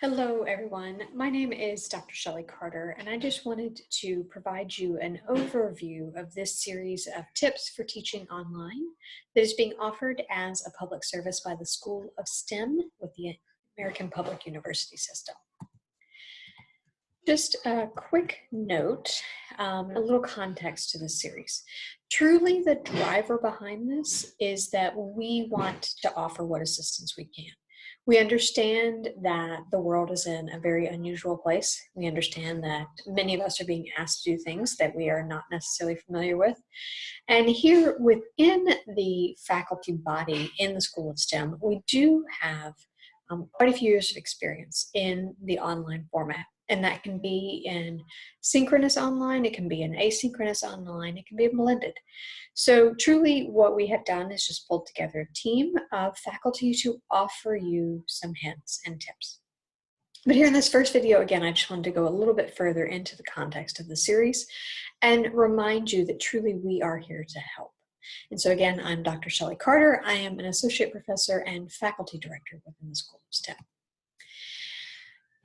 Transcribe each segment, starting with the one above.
Hello, everyone. My name is Dr. Shelley Carter, and I just wanted to provide you an overview of this series of tips for teaching online that is being offered as a public service by the School of STEM with the American Public University System. Just a quick note, a little context to this series. Truly, the driver behind this is that we want to offer what assistance we can. We understand that the world is in a very unusual place. We understand that many of us are being asked to do things that we are not necessarily familiar with. And here within the faculty body in the School of STEM, we do have quite a few years of experience in the online format. And that can be in synchronous online, it can be in asynchronous online, it can be blended. So truly what we have done is just pulled together a team of faculty to offer you some hints and tips. But here in this first video, again, I just wanted to go a little bit further into the context of the series and remind you that truly we are here to help. And so again, I'm Dr. Shelley Carter. I am an associate professor and faculty director within the School of STEM.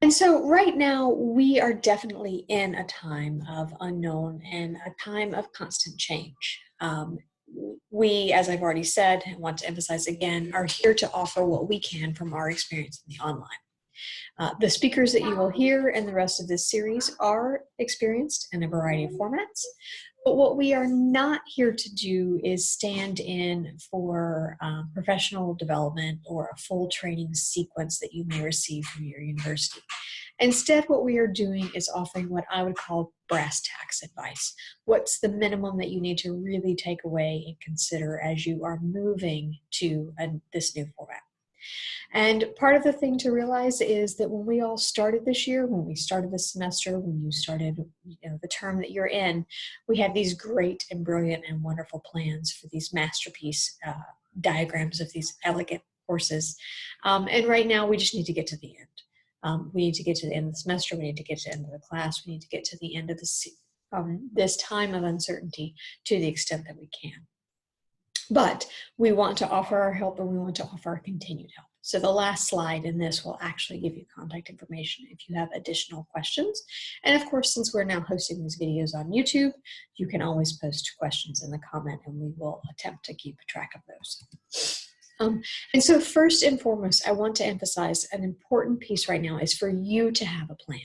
And so right now we are definitely in a time of unknown and a time of constant change. We, as I've already said, and want to emphasize again, are here to offer what we can from our experience in the online. The speakers that you will hear in the rest of this series are experienced in a variety of formats. But what we are not here to do is stand in for professional development or a full training sequence that you may receive from your university. Instead, what we are doing is offering what I would call brass tacks advice. What's the minimum that you need to really take away and consider as you are moving to this new format? And part of the thing to realize is that when we all started this year, when we started this semester, when you started the term that you're in, we had these great and brilliant and wonderful plans for these masterpiece diagrams of these elegant courses. And right now we just need to get to the end. We need to get to the end of the semester. We need to get to the end of the class. We need to get to the end of this time of uncertainty to the extent that we can. But we want to offer our help and we want to offer our continued help. So the last slide in this will actually give you contact information if you have additional questions. And of course, since we're now hosting these videos on YouTube, you can always post questions in the comment and we will attempt to keep track of those. And so first and foremost, I want to emphasize an important piece right now is for you to have a plan.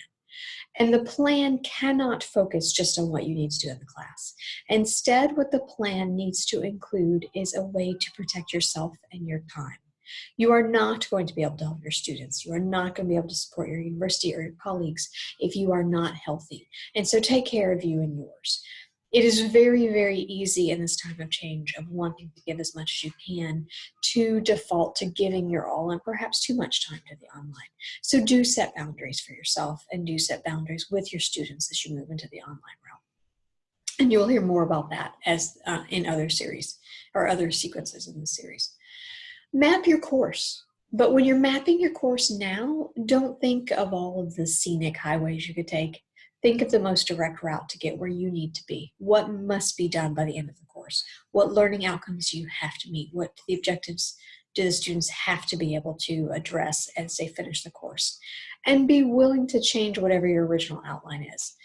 And the plan cannot focus just on what you need to do in the class. Instead, what the plan needs to include is a way to protect yourself and your time. You are not going to be able to help your students. You are not going to be able to support your university or your colleagues if you are not healthy. And so take care of you and yours. It is very, very easy in this time of change of wanting to give as much as you can to default to giving your all and perhaps too much time to the online. So do set boundaries for yourself and do set boundaries with your students as you move into the online realm. And you'll hear more about that as in other series or other sequences in the series. Map your course. But when you're mapping your course now, don't think of all of the scenic highways you could take. Think of the most direct route to get where you need to be. What must be done by the end of the course? What learning outcomes do you have to meet? What the objectives do the students have to be able to address as they finish the course? And be willing to change whatever your original outline is.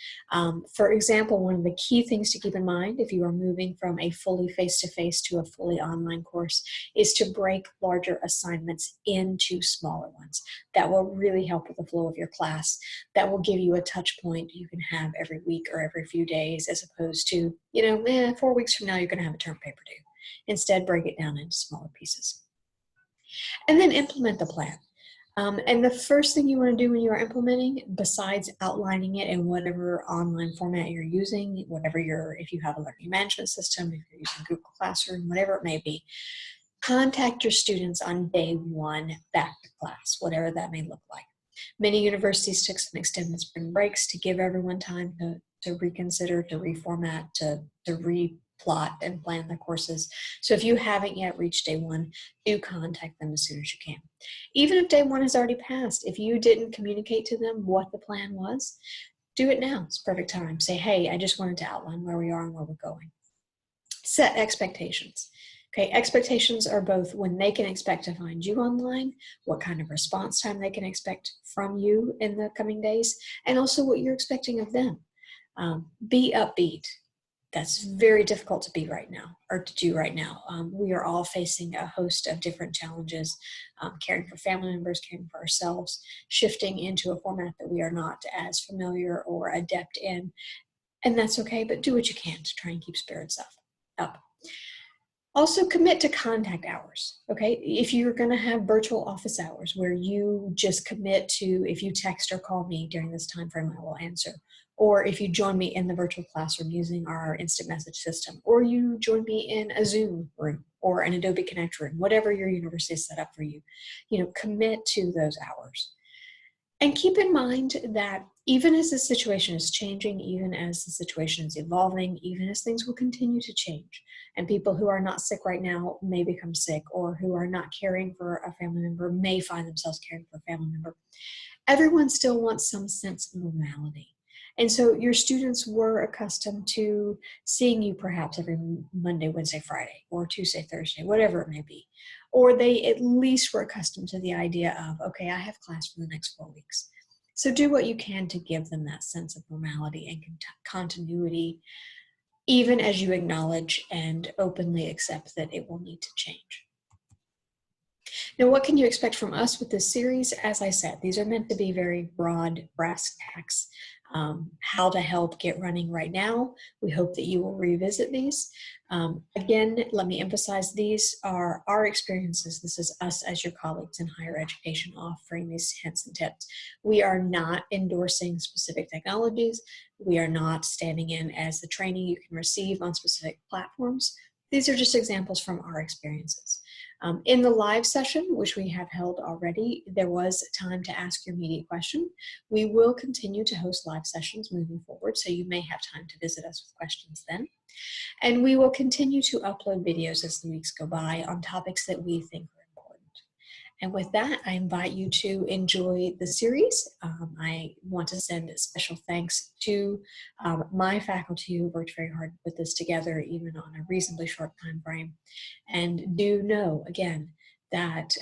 For example, one of the key things to keep in mind if you are moving from a fully face-to-face to a fully online course is to break larger assignments into smaller ones. That will really help with the flow of your class. That will give you a touch point you can have every week or every few days as opposed to, 4 weeks from now you're going to have a term paper due. Instead, break it down into smaller pieces. And then implement the plan. And the first thing you want to do when you are implementing, besides outlining it in whatever online format you're using, if you have a learning management system, if you're using Google Classroom, whatever it may be, contact your students on day one back to class, whatever that may look like. Many universities took some extended spring breaks to give everyone time to reconsider, to reformat, to replot and plan the courses. So if you haven't yet reached day one, do contact them as soon as you can. Even if day one has already passed, if you didn't communicate to them what the plan was, do it now. It's perfect time. Say, hey, I just wanted to outline where we are and where we're going. Set expectations. Okay, expectations are both when they can expect to find you online, what kind of response time they can expect from you in the coming days, and also what you're expecting of them. Be upbeat. That's very difficult to be right now, or to do right now. We are all facing a host of different challenges, caring for family members, caring for ourselves, shifting into a format that we are not as familiar or adept in. And that's okay, but do what you can to try and keep spirits up. Also commit to contact hours, okay? If you're gonna have virtual office hours where you just commit to, if you text or call me during this time frame, I will answer. Or if you join me in the virtual classroom using our instant message system, or you join me in a Zoom room or an Adobe Connect room, whatever your university is set up for you, commit to those hours. And keep in mind that even as the situation is changing, even as the situation is evolving, even as things will continue to change, and people who are not sick right now may become sick, or who are not caring for a family member may find themselves caring for a family member, everyone still wants some sense of normality. And so your students were accustomed to seeing you perhaps every Monday, Wednesday, Friday, or Tuesday, Thursday, whatever it may be. Or they at least were accustomed to the idea of, okay, I have class for the next 4 weeks. So do what you can to give them that sense of normality and continuity, even as you acknowledge and openly accept that it will need to change. Now, what can you expect from us with this series? As I said, these are meant to be very broad brass tacks. How to help get running right now. We hope that you will revisit these. Again, let me emphasize, these are our experiences. This is us as your colleagues in higher education offering these hints and tips. We are not endorsing specific technologies. We are not standing in as the training you can receive on specific platforms. These are just examples from our experiences. In the live session, which we have held already, there was time to ask your immediate question. We will continue to host live sessions moving forward, so you may have time to visit us with questions then. And we will continue to upload videos as the weeks go by on topics that we think are important. And with that, I invite you to enjoy the series. I want to send a special thanks to my faculty who worked very hard to put this together, even on a reasonably short time frame. And do know, again, that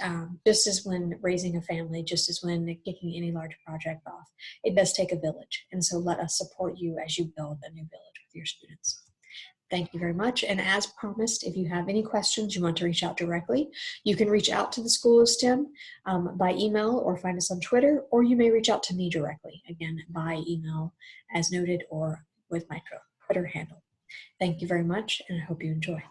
just as when raising a family, just as when kicking any large project off, it does take a village. And so let us support you as you build a new village with your students. Thank you very much. And as promised, if you have any questions, you want to reach out directly, you can reach out to the School of STEM by email or find us on Twitter, or you may reach out to me directly, again, by email as noted, or with my Twitter handle. Thank you very much, and I hope you enjoy.